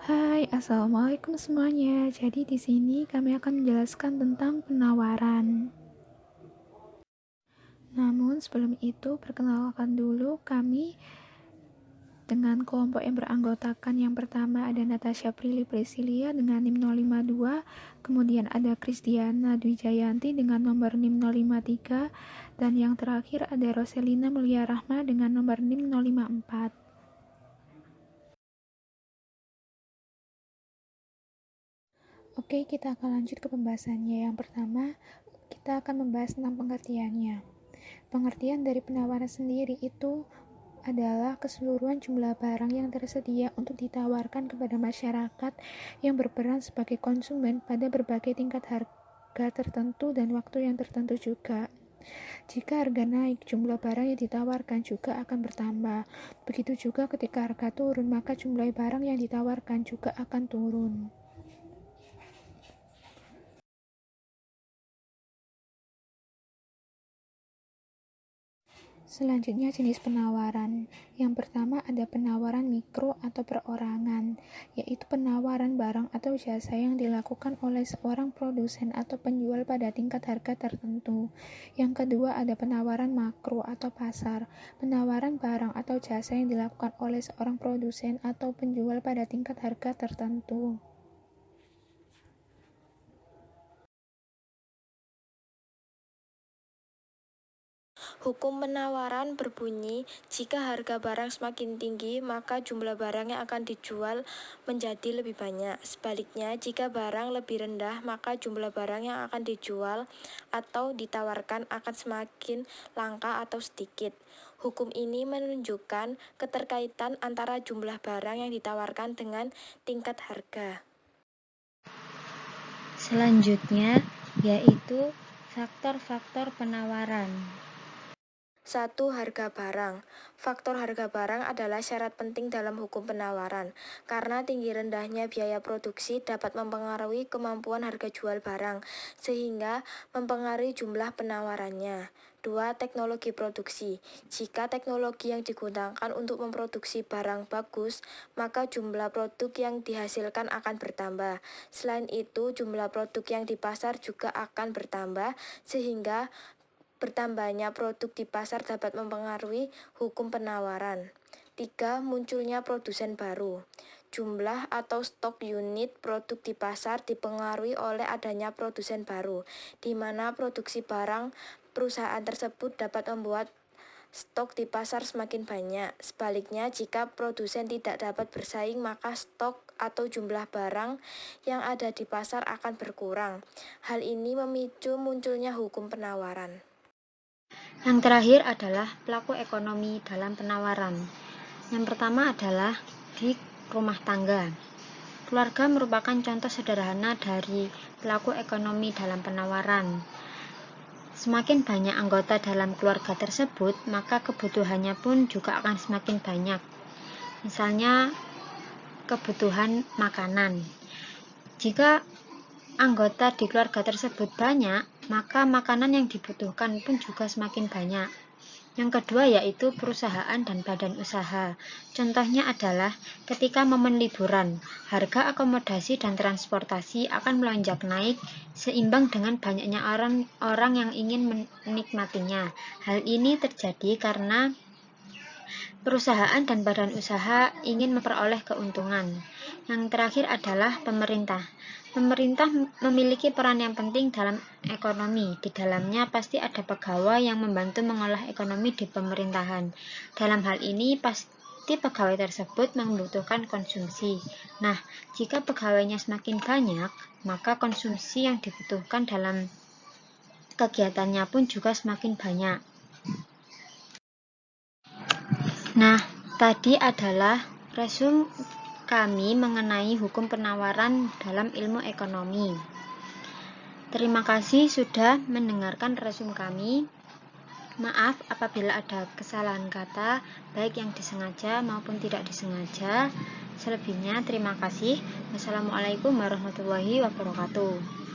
Hai, assalamualaikum semuanya. Jadi di sini kami akan menjelaskan tentang penawaran. Namun sebelum itu perkenalkan dulu kami dengan kelompok yang beranggotakan. Yang pertama ada Natasha Prilly Presilia dengan NIM 052, kemudian ada Kristiana Dwijayanti dengan nomor NIM 053, dan yang terakhir ada Roselina Mulia Rahma dengan nomor NIM 054. Oke, kita akan lanjut ke pembahasannya. Yang pertama, kita akan membahas tentang pengertiannya. Pengertian dari penawaran sendiri itu adalah keseluruhan jumlah barang yang tersedia untuk ditawarkan kepada masyarakat yang berperan sebagai konsumen pada berbagai tingkat harga tertentu dan waktu yang tertentu juga. Jika harga naik, jumlah barang yang ditawarkan juga akan bertambah. Begitu juga ketika harga turun, maka jumlah barang yang ditawarkan juga akan turun. Selanjutnya jenis penawaran. Yang pertama ada penawaran mikro atau perorangan, yaitu penawaran barang atau jasa yang dilakukan oleh seorang produsen atau penjual pada tingkat harga tertentu. Yang kedua ada penawaran makro atau pasar, penawaran barang atau jasa yang dilakukan oleh seorang produsen atau penjual pada tingkat harga tertentu. Hukum penawaran berbunyi, jika harga barang semakin tinggi, maka jumlah barang yang akan dijual menjadi lebih banyak. Sebaliknya, jika barang lebih rendah, maka jumlah barang yang akan dijual atau ditawarkan akan semakin langka atau sedikit. Hukum ini menunjukkan keterkaitan antara jumlah barang yang ditawarkan dengan tingkat harga. Selanjutnya, yaitu faktor-faktor penawaran. 1. Harga barang. Faktor harga barang adalah syarat penting dalam hukum penawaran, karena tinggi rendahnya biaya produksi dapat mempengaruhi kemampuan harga jual barang, sehingga mempengaruhi jumlah penawarannya. 2. Teknologi produksi. Jika teknologi yang digunakan untuk memproduksi barang bagus, maka jumlah produk yang dihasilkan akan bertambah. Selain itu, jumlah produk yang di pasar juga akan bertambah, sehingga bertambahnya produk di pasar dapat mempengaruhi hukum penawaran. 3. Munculnya produsen baru. Jumlah atau stok unit produk di pasar dipengaruhi oleh adanya produsen baru, di mana produksi barang perusahaan tersebut dapat membuat stok di pasar semakin banyak. Sebaliknya, jika produsen tidak dapat bersaing, maka stok atau jumlah barang yang ada di pasar akan berkurang. Hal ini memicu munculnya hukum penawaran. Yang terakhir adalah pelaku ekonomi dalam penawaran. Yang pertama adalah di rumah tangga. Keluarga merupakan contoh sederhana dari pelaku ekonomi dalam penawaran. Semakin banyak anggota dalam keluarga tersebut, maka kebutuhannya pun juga akan semakin banyak. Misalnya, kebutuhan makanan. Jika anggota di keluarga tersebut banyak, maka makanan yang dibutuhkan pun juga semakin banyak. Yang kedua yaitu perusahaan dan badan usaha. Contohnya adalah ketika momen liburan, harga akomodasi dan transportasi akan melonjak naik seimbang dengan banyaknya orang yang ingin menikmatinya. Hal ini terjadi karena perusahaan dan badan usaha ingin memperoleh keuntungan. Yang terakhir adalah pemerintah. Pemerintah memiliki peran yang penting dalam ekonomi. Di dalamnya pasti ada pegawai yang membantu mengolah ekonomi di pemerintahan. Dalam hal ini pasti pegawai tersebut membutuhkan konsumsi. Nah, jika pegawainya semakin banyak, maka konsumsi yang dibutuhkan dalam kegiatannya pun juga semakin banyak. Nah, tadi adalah resume kami mengenai hukum penawaran dalam ilmu ekonomi. Terima kasih sudah mendengarkan resume kami. Maaf apabila ada kesalahan kata, baik yang disengaja maupun tidak disengaja. Selebihnya terima kasih. Wassalamualaikum warahmatullahi wabarakatuh.